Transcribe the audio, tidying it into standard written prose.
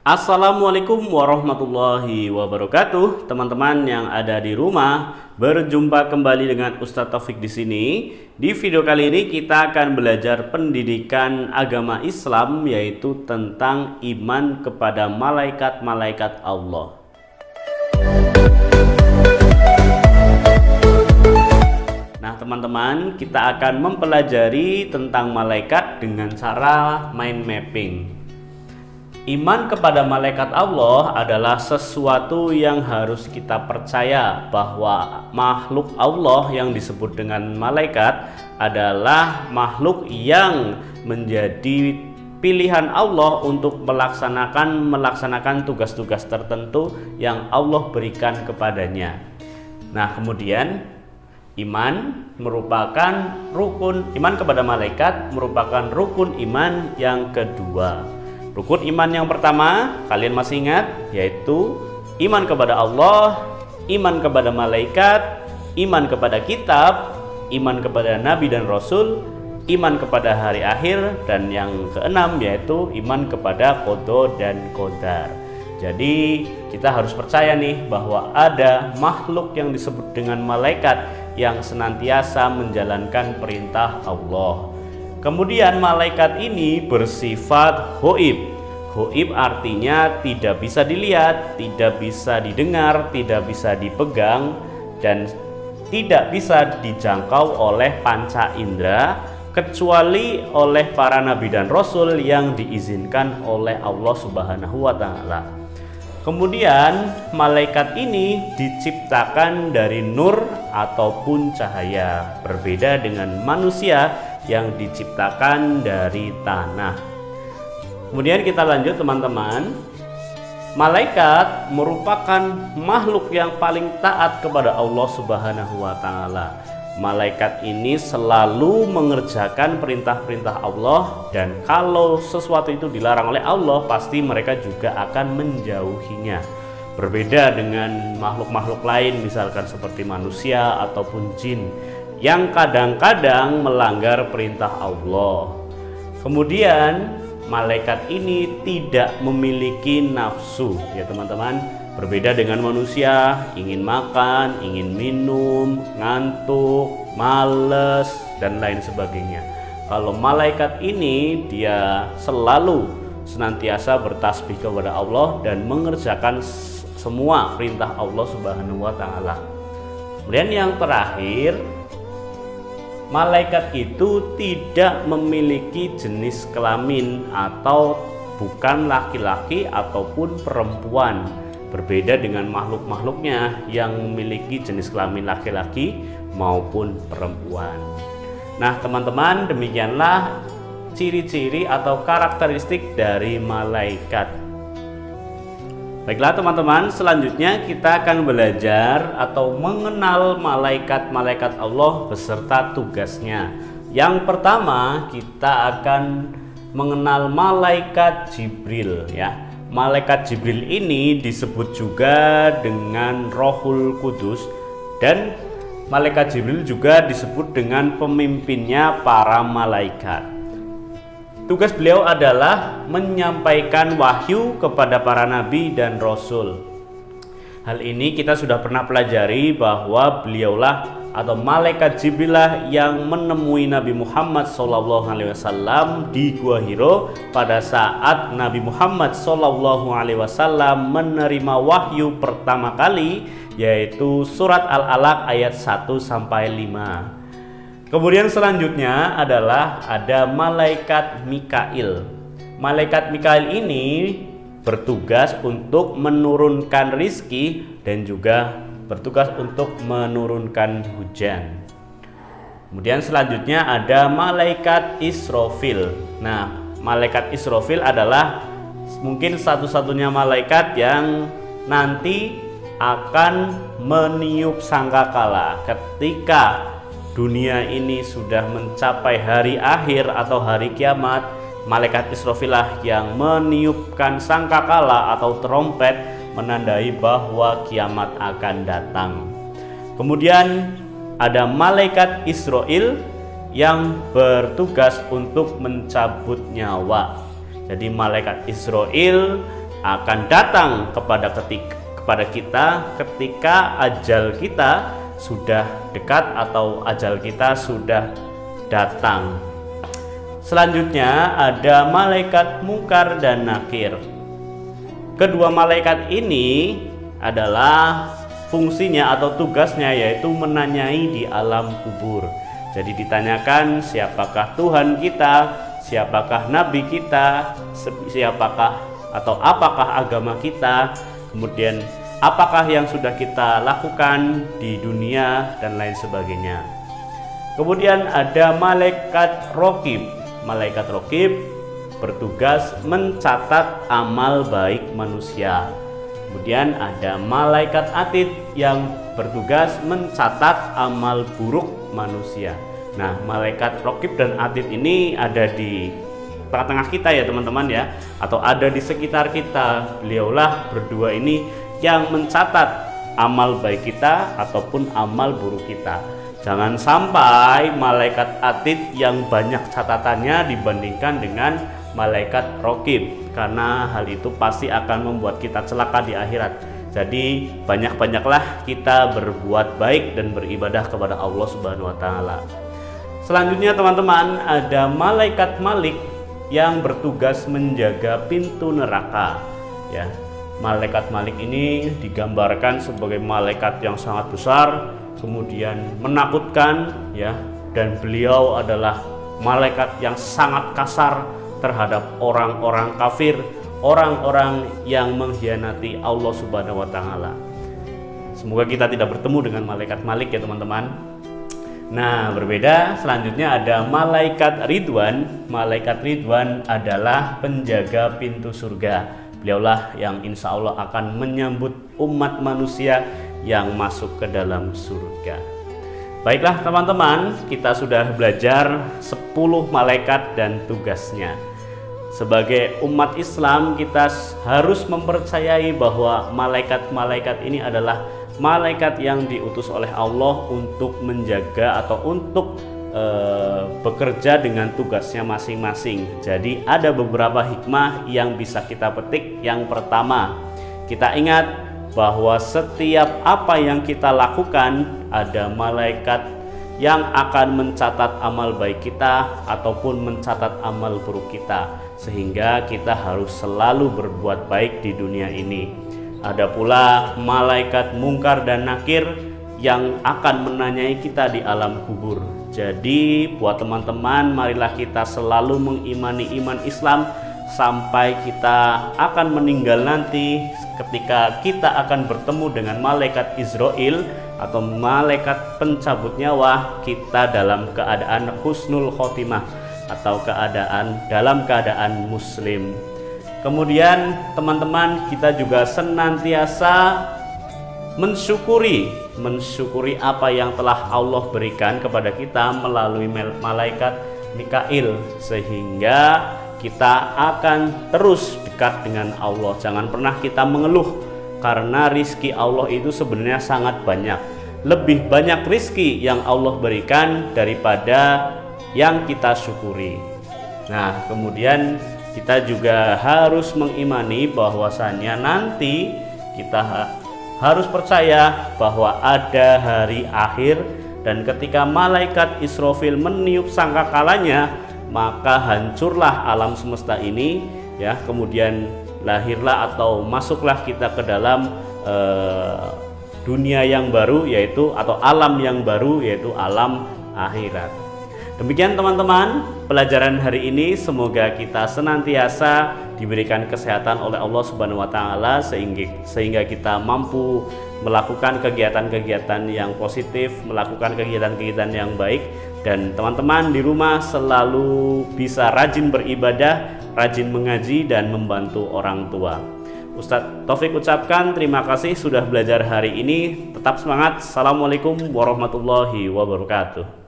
Assalamualaikum warahmatullahi wabarakatuh, teman-teman yang ada di rumah. Berjumpa kembali dengan Ustadz Taufik di sini. Di video kali ini kita akan belajar pendidikan agama Islam, yaitu tentang iman kepada malaikat-malaikat Allah. Nah, teman-teman, kita akan mempelajari tentang malaikat dengan cara mind mapping. Iman kepada malaikat Allah adalah sesuatu yang harus kita percaya bahwa makhluk Allah yang disebut dengan malaikat adalah makhluk yang menjadi pilihan Allah untuk melaksanakan tugas-tugas tertentu yang Allah berikan kepadanya. Nah, kemudian iman kepada malaikat merupakan rukun iman yang kedua. Rukun iman yang pertama, kalian masih ingat, yaitu iman kepada Allah, iman kepada malaikat, iman kepada kitab, iman kepada nabi dan rasul, iman kepada hari akhir, dan yang keenam yaitu iman kepada qada dan qadar. Jadi kita harus percaya nih bahwa ada makhluk yang disebut dengan malaikat yang senantiasa menjalankan perintah Allah. Kemudian malaikat ini bersifat ghaib. Ghaib artinya tidak bisa dilihat, tidak bisa didengar, tidak bisa dipegang, dan tidak bisa dijangkau oleh panca indera kecuali oleh para nabi dan rasul yang diizinkan oleh Allah Subhanahu wa Ta'ala. Kemudian malaikat ini diciptakan dari nur ataupun cahaya, berbeda dengan manusia yang diciptakan dari tanah. Kemudian kita lanjut, teman-teman. Malaikat merupakan makhluk yang paling taat kepada Allah Subhanahu wa Ta'ala. Malaikat ini selalu mengerjakan perintah-perintah Allah, dan kalau sesuatu itu dilarang oleh Allah, pasti mereka juga akan menjauhinya. Berbeda dengan makhluk-makhluk lain, misalkan seperti manusia ataupun jin, yang kadang-kadang melanggar perintah Allah. Kemudian malaikat ini tidak memiliki nafsu, ya teman-teman. Berbeda dengan manusia, ingin makan, ingin minum, ngantuk, males, dan lain sebagainya. Kalau malaikat ini, dia selalu senantiasa bertasbih kepada Allah dan mengerjakan semua perintah Allah Subhanahu wa Ta'ala. Kemudian yang terakhir, malaikat itu tidak memiliki jenis kelamin atau bukan laki-laki ataupun perempuan. Berbeda dengan makhluk-makhluknya yang memiliki jenis kelamin laki-laki maupun perempuan. Nah, teman-teman, demikianlah ciri-ciri atau karakteristik dari malaikat. Baiklah teman-teman, selanjutnya kita akan belajar atau mengenal malaikat-malaikat Allah beserta tugasnya. Yang pertama, kita akan mengenal malaikat Jibril, ya. Malaikat Jibril ini disebut juga dengan Rohul Kudus, dan malaikat Jibril juga disebut dengan pemimpinnya para malaikat. Tugas beliau adalah menyampaikan wahyu kepada para nabi dan rasul. Hal ini kita sudah pernah pelajari bahwa beliaulah atau malaikat Jibril lah yang menemui Nabi Muhammad SAW di Gua Hiro pada saat Nabi Muhammad SAW menerima wahyu pertama kali, yaitu surat Al-Alaq ayat 1-5. Kemudian selanjutnya adalah ada malaikat Mikail. Malaikat Mikail ini bertugas untuk menurunkan rizki dan juga bertugas untuk menurunkan hujan. Kemudian selanjutnya ada malaikat Israfil. Nah, malaikat Israfil adalah mungkin satu-satunya malaikat yang nanti akan meniup sangkakala ketika dunia ini sudah mencapai hari akhir atau hari kiamat. Malaikat Israfil lah yang meniupkan sangkakala atau trompet, menandai bahwa kiamat akan datang. Kemudian ada malaikat Israel yang bertugas untuk mencabut nyawa. Jadi malaikat Israel akan datang kepada kita ketika ajal kita sudah dekat atau ajal kita sudah datang. Selanjutnya ada malaikat mungkar dan nakir. Kedua malaikat ini adalah fungsinya atau tugasnya yaitu menanyai di alam kubur. Jadi ditanyakan siapakah Tuhan kita, siapakah Nabi kita, siapakah atau apakah agama kita, kemudian apakah yang sudah kita lakukan di dunia dan lain sebagainya. Kemudian ada malaikat raqib. Malaikat raqib bertugas mencatat amal baik manusia. Kemudian ada malaikat atid yang bertugas mencatat amal buruk manusia. Nah, malaikat raqib dan atid ini ada di tengah-tengah kita ya teman-teman ya, atau ada di sekitar kita. Beliaulah berdua ini yang mencatat amal baik kita ataupun amal buruk kita. Jangan sampai malaikat atid yang banyak catatannya dibandingkan dengan malaikat raqib, karena hal itu pasti akan membuat kita celaka di akhirat. Jadi banyak-banyaklah kita berbuat baik dan beribadah kepada Allah Subhanahu wa taala. Selanjutnya teman-teman, ada malaikat malik yang bertugas menjaga pintu neraka ya. Malaikat malik ini digambarkan sebagai malaikat yang sangat besar, kemudian menakutkan ya, dan beliau adalah malaikat yang sangat kasar terhadap orang-orang kafir, orang-orang yang mengkhianati Allah Subhanahu wa taala. Semoga kita tidak bertemu dengan malaikat malik ya teman-teman. Nah, berbeda selanjutnya ada malaikat Ridwan. Malaikat Ridwan adalah penjaga pintu surga. Beliaulah yang insya Allah akan menyambut umat manusia yang masuk ke dalam surga. Baiklah teman-teman, kita sudah belajar 10 malaikat dan tugasnya. Sebagai umat Islam, kita harus mempercayai bahwa malaikat-malaikat ini adalah malaikat yang diutus oleh Allah untuk menjaga atau untuk bekerja dengan tugasnya masing-masing. Jadi ada beberapa hikmah yang bisa kita petik. Yang pertama, kita ingat bahwa setiap apa yang kita lakukan ada malaikat yang akan mencatat amal baik kita ataupun mencatat amal buruk kita, sehingga kita harus selalu berbuat baik di dunia ini. Ada pula malaikat mungkar dan nakir yang akan menanyai kita di alam kubur. Jadi buat teman-teman, marilah kita selalu mengimani iman Islam sampai kita akan meninggal nanti, ketika kita akan bertemu dengan malaikat Israel atau malaikat pencabut nyawa, kita dalam keadaan husnul khotimah atau dalam keadaan muslim. Kemudian teman-teman, kita juga senantiasa mensyukuri apa yang telah Allah berikan kepada kita melalui malaikat Mikail, sehingga kita akan terus dekat dengan Allah. Jangan pernah kita mengeluh, karena rizki Allah itu sebenarnya sangat banyak. Lebih banyak rizki yang Allah berikan daripada yang kita syukuri. Nah, kemudian kita juga harus mengimani bahwasannya nanti kita harus percaya bahwa ada hari akhir, dan ketika malaikat Israfil meniup sangkakalanya, maka hancurlah alam semesta ini ya. Kemudian lahirlah atau masuklah kita ke dalam dunia yang baru, yaitu atau alam yang baru, yaitu alam akhirat. Demikian teman-teman pelajaran hari ini, semoga kita senantiasa diberikan kesehatan oleh Allah Subhanahu wa taala sehingga kita mampu melakukan kegiatan-kegiatan yang positif, melakukan kegiatan-kegiatan yang baik, dan teman-teman di rumah selalu bisa rajin beribadah, rajin mengaji dan membantu orang tua. Ustadz Taufik ucapkan terima kasih sudah belajar hari ini. Tetap semangat. Assalamualaikum warahmatullahi wabarakatuh.